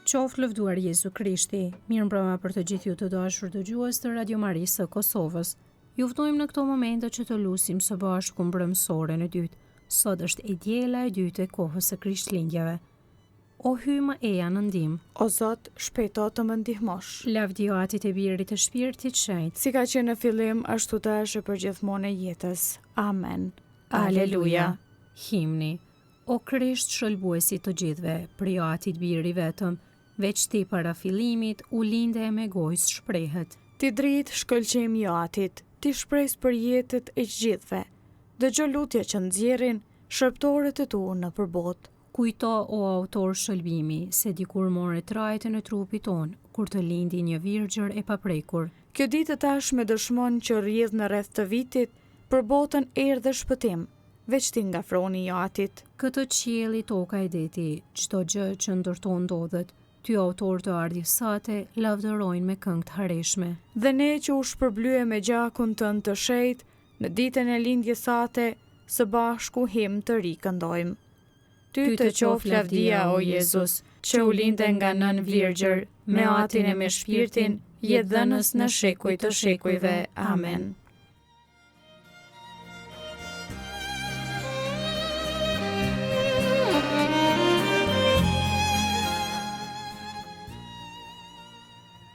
Qoftë lëvduar Jezu Krishti, mirëmbrëma për të gjithë ju të dashur dëgjues të Radio Marisë së Kosovës. Ju ftojmë në këto momente që të lusim së bashku mbrëmësoren e dytë. Sot është e diela e dytë e kohës së Krishtlindjeve. O hy më eja në ndihmë. O Zot, shpejto të më ndihmosh. Lavdi Atit e Birit të Shpirtit Shenjtë, Si ka qenë në fillim, ashtu tash e përgjithmonë e jetës. Amen. Aleluja. Himni. O Krisht shëlbuesi të gjithëve, prej Atit Biri vetëm, veç ti para fillimit u linde e me gojës shprehet. Ti dritë shkëlqem i Atit, ti shpres për jetët e gjithëve. Dëgjo lutje që nxjerrin shërptorët e tu në përbot. Kujto o autor shëlbimi, se dikur more trajtën e trupit ton, kur të lindi një virgjër e paprekur. Kjo ditë tashme dëshmon që rrjedh në rreth të vitit, për botën erdhe shpëtim, veç ti ngafroni i Atit. Këtë qielli, toka e deti, çdo gjë që ndërton ndodhet, ty autor të ardhjes sate, lavdërojnë me këngë të hareshme. Dhe ne që u shpërblye me gjakun tënd të shenjtë, në ditën e lindjes sate, së bashku him të ri këndojmë. Ty të qof lavdia, o Jezus, që u linde nga nën virgjër, me Atin e me shpirtin, je dhënës në shekuj të shekujve. Amen.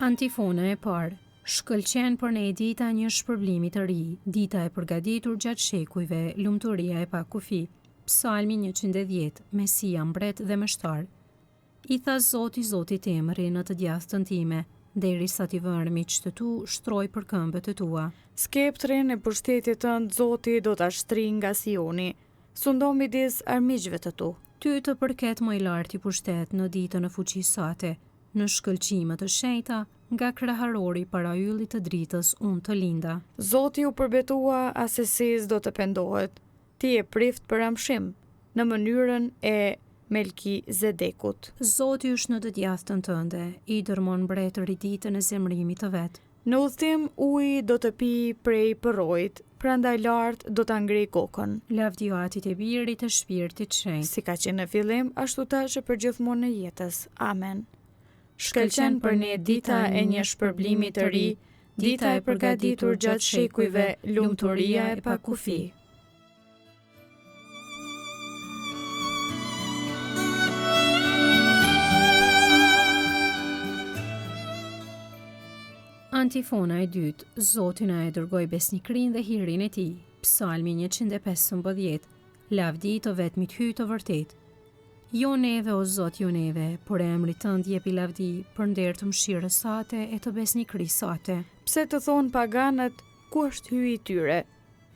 Antifona e parë. Shkëlqen për ne dita një shpërblimi të ri, dita e përgatitur gjatë shekujve, lumturia e pa kufi. Psalmi 110, Mesia mbret dhe mështar. I tha Zoti Zotit tim, rri në të djathtën time, derisa t'i vënë miq të tu, shtroj për këmbët e tua. Skeptrin e pushtetit tënd Zoti do ta shtri nga Sioni. Sundo midis armiqve të tu. Ty të përket më i lartë i pushtet në ditën e fuqisë sate, në shkëlqime të shenjta, nga kraharori para yllit të dritës unë të linda. Zoti u përbetua asesis do të pendohet. Ti e prift për amshim, në mënyrën e Melkizedekut. Zoti është në të djathtën tënde, i dërmon mbretëri ditën e zemrimit të vet. Në udhtim uji do të pi prej përrojit, prandaj lart do ta ngrej kokën. Lavdi Atit e Birit të Shpirtit Shenjtë, Si ka qenë në fillim, ashtu tash e përgjithmonë në jetës. Amen. Shkëlqen për ne dita e një shpërblimi të ri, dita e përgatitur gjatë shekujve, lumturia e pa kufi. Antifona e dytë. Zoti na e dërgoi besnikrin dhe hirin e tij. Psalmi 115. Lavdi të vetmit hy të vërtet. Jo neve, o Zot, jo neve, por emri tënd jepi lavdi për nder të mëshirës sate e të besnikrisë sate. Pse të thonë paganët, ku është hyi i tyre?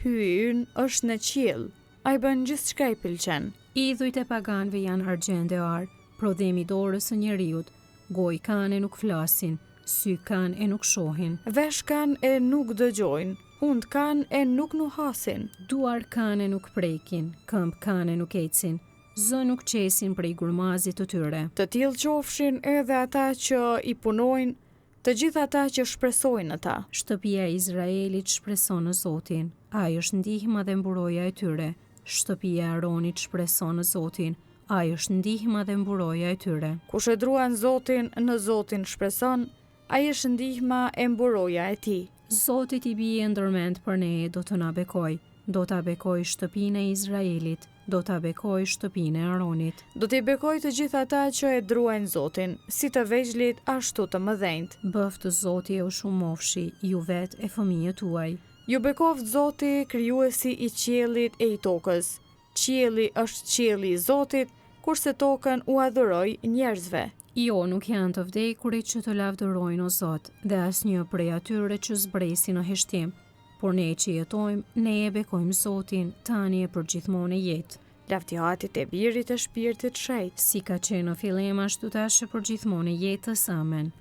Hyi ynë është në qiell. Ai bën gjithçka i pëlqen. Idhujt e paganëve janë argjend e ar, prodhemi dorës së njeriut. Gojë kanë e nuk flasin, sy kanë e nuk shohin. Vesh kanë e nuk dëgjojnë, hund kanë e nuk nuhasin. Duar kanë e nuk prekin, këmbë kanë e nuk ecin, zë nuk qesin prej gurmazit të tyre. Të tillë qofshin edhe ata që i punojnë, të gjithë ata që shpresojnë në ta. Shtëpia e Izraelit shpreson në Zotin, ai është ndihma dhe mburoja e tyre. Shtëpia e Aronit shpreson në Zotin, ai është ndihma dhe mburoja e tyre. Kush e druan Zotin, në Zotin shpreson, ai është ndihma e mburoja e tij. Zotit i bie ndërmend për ne, do të na bekoj. Do ta bekoj shtëpinë e Izraelit, do ta bekoj shtëpinë e Aronit. Do t'i bekoj të gjithë ata që e druajnë Zotin, si të vegjëlit ashtu të mëdhenjt. Bëftë Zoti e u shumofshi, ju vet e fëmijët tuaj. Ju bekoft Zoti, krijuesi i qiellit e i tokës. Qielli është qielli i Zotit, kurse tokën u adhuroi njerëzve. Jo, nuk janë të vdekurit që të lavdërojnë o Zot, dhe asnjë prej atyre që zbresin në heshtim. Por ne që jetojmë, ne e bekojmë Zotin, tani e përgjithmonë e jetë. Lavdi Atit e Birit të Shpirtit Shenjtë, Si ka qenë në fillim, ashtu tash e përgjithmonë e jetës. Amen.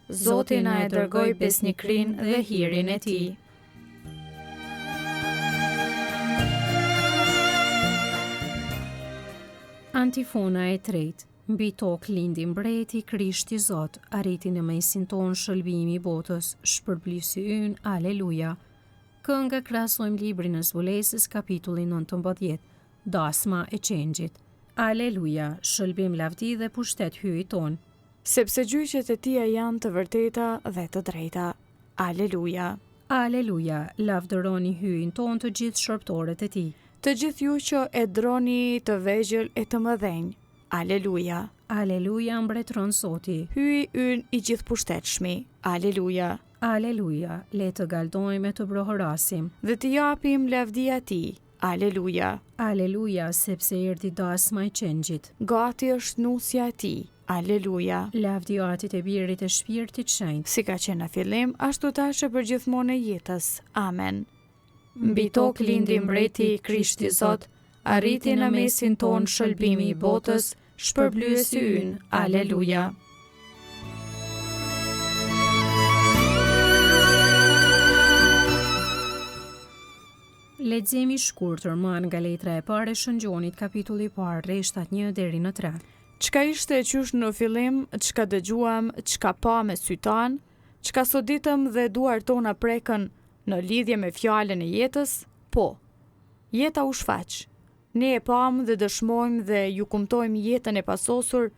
Zoti na e dërgoi besnikrin dhe hirin e tij. Antifona e tretë. Mbi tokë lindi mbreti, Krishti Zot, arriti në mesin ton shëlbimi i botës, shpërblyesi ynë, aleluja. Kënga krahasojmë librin e Zbulesës, kapitulli 19, dasma e qengjit. Aleluja, shëlbim lavdi dhe pushtet hyjit ton. sepse gjyqet e tija janë të vërteta dhe të drejta. Aleluja. Aleluja, lavdëroni hyjin ton të gjithë shërptorët e tij. Të gjithë ju që e droni të vegjël e të mëdhenj. Aleluja. Aleluja, mbretëron Zoti. Hyj ynë i gjithë pushtetshmi. Aleluja. Aleluja, le të galdojmë e të brohorasim. Dhe të japim lavdia tij. Aleluja. Aleluja, sepse erdhi dasma i qengjit. Gati është nusja e tij. Aleluja. Lavdiatit e Birit e Shpirtit Shenjtë. Si ka qenë në fillim, ashtu tash e përgjithmonë e jetës. Amen. Mbi tokë lindi mbreti i Krishti Zot, arriti në mesin ton shëlbimi i botës, shpërblyesi ynë. Aleluja. Leximi i shkurtër nga letra e parë e Shën Gjonit, kapitulli i parë, rreshtat 1 deri në 3. Çka ishte e qysh në fillim, çka dëgjuam, çka pa me sy tan, çka soditëm dhe duart tona prekën në lidhje me fjalën e jetës? Po. Jeta u shfaq. Ne e pam dhe dëshmojmë dhe ju kumtojmë jetën e pasosur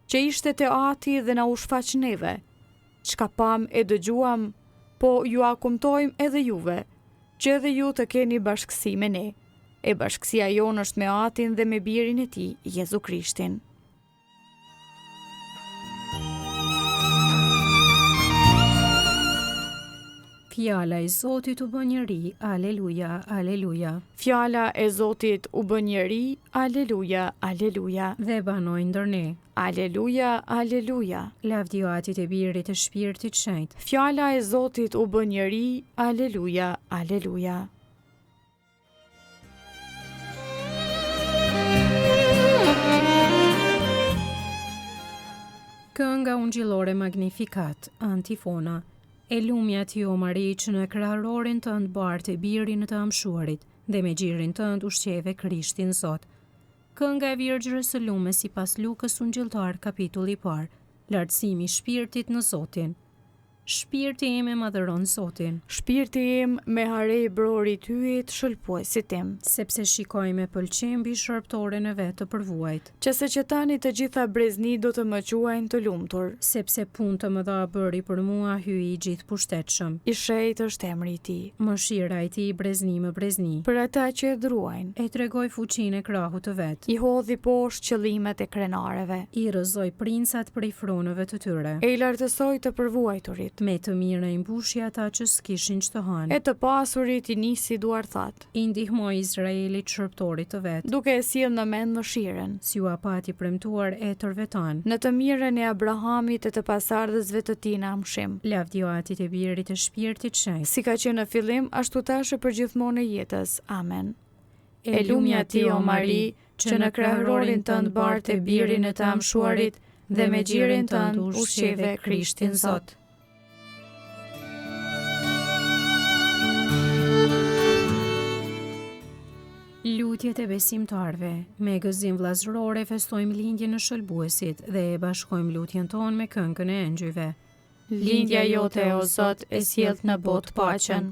që ishte te Ati dhe na u shfaq neve. Çka pam e dëgjuam, po ju a kumtojmë edhe juve, që edhe ju të keni bashkësi me ne. E bashkësia jonë është me Atin dhe me Birin e tij, Jezu Krishtin. Fjala e Zotit u bë njeri, aleluja, aleluja. Fjala e Zotit u bë njeri, aleluja, aleluja. Dhe banoi ndër ne, aleluja, aleluja. lavdiatit e Birit e Shpirtit Shenjtë. Fjala e Zotit u bë njeri, aleluja, aleluja. Kënga ungjillore Magnificat, antifona. E lumja ti o Mari që në kraharorin tënd barte Birin të amshuarit, dhe me gjirin tënd ushqeve Krishtin Zot. Kënga e Virgjërës së lume sipas Lukës ungjilltar kapitulli i parë. Lartësimi i shpirtit në Zotin. Shpirti im e madhëron Zotin. Shpirti im me harej brorit hyjet shëlpuesit tim. Sepse shikoj me pëlqim mbi shërptoren e vet të përvuajt. Qëse që tani të gjitha brezni do të më quajnë të lumtur. Sepse punë të mëdha bëri për mua hyi i gjithë pushtetshëm. I shenjtë është emri i tij. Mëshira e tij brezni më brezni. Për ata që e druajnë. E tregoj fuqinë e krahut të vet. I hodhi poshtë qëllimet e krenareve. I rrëzoi princat prej fronëve të tyre. E i lartësoi të përvuajturit. Me të mirë i mbushi ata që s'kishin që të hanë. E të pasurit i nisi duarthat. I ndihmoi Izraelit shërptorit të vet. Duke e sjellë në mend mëshirën. Si u apati premtuar e tërvetan. Në të mirën e Abrahamit e të pasardhësve të tij në amshim. Lavdiatit e Birit të Shpirtit Shenjtë. Si ka qenë në fillim, ashtu tash e përgjithmonë e jetës. Amen. E lumja ti o Mari, që në kraharorin tënd barte Birin e të amshuarit, dhe me gjirin tënd ushqeve Krishtin Zot. Lutjet e besimtarve, me gëzim vllazërore festojmë lindjen e shëlbuesit dhe e bashkojmë lutjen tonë me këngën e engjëjve. Lindja jote o Zot e sjell në botë paqen.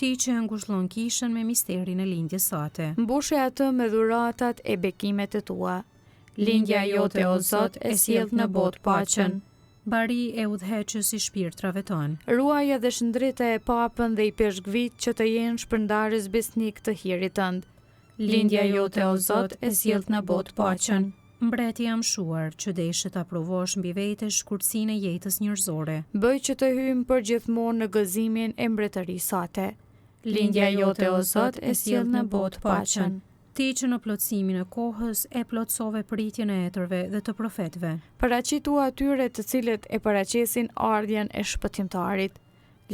Ti që ngushëllon kishën me misterin e lindjes sate. Mbushe atë me dhuratat e bekimet e tua. Lindja jote o Zot e sjell në botë paqen. Bari e udhëheqës i shpirtrave tonë. Ruaja dhe shëndrita e papën dhe i peshgvit që të jenë shpërndarës besnik të hirit tënd. Lindja jote o Zot e sjell në botë paqen. Mbreti i amshuar që deshe ta provosh mbi vete shkurtësinë e jetës njerëzore. Bëj që të hyjmë përgjithmonë në gëzimin e mbretërisë sate. Lindja jote o Zot e sjell në botë paqen. Ti që në plotësimin e kohës e plotësove pritjen e etërve dhe të profetëve. Paraqitu atyre të cilët e paraqesin ardhjen e shpëtimtarit.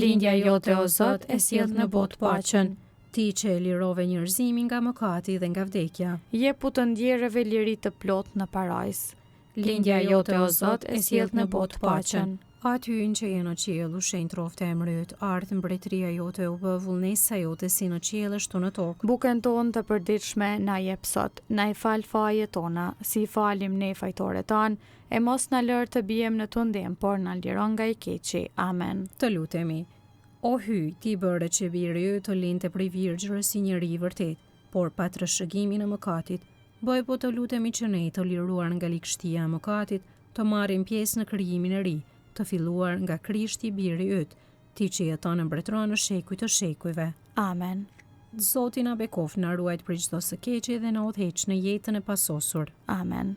Lindja jote o Zot e sjell në botë paqen. Ti që e lirove njerëzimin nga mëkati dhe nga vdekja. Jepu të ndjerëve liri të plot në parajs. Lindja jote o Zot e sjell në botë paqen. Aty që je në qiell u shenjë trofte e mryt, ardh mbretëria jote u bë vullnesa jote si në qiell ashtu në tokë. Bukën tonë të përditshme na jep sot, na i fal fajet tona, si falim ne fajtorët tanë, e mos na lër të bijem në tundim, por na liron nga i keqi. Amen. Të lutemi. O hyj, ti bëre që biri yt të lindte prej Virgjërës si njeri i vërtet, por pa trashëgimin e mëkatit. Bëj po të lutemi që ne të liruar nga likështia e mëkatit, të marrin pjesë në krijimin e ri, të filluar nga Krishti biri yt, ti që jeton e mbretëron në shekuj të shekujve. Amen. Zoti na bekof, na ruajt për çdo së keqi dhe na udhëheq në jetën e pasosur. Amen.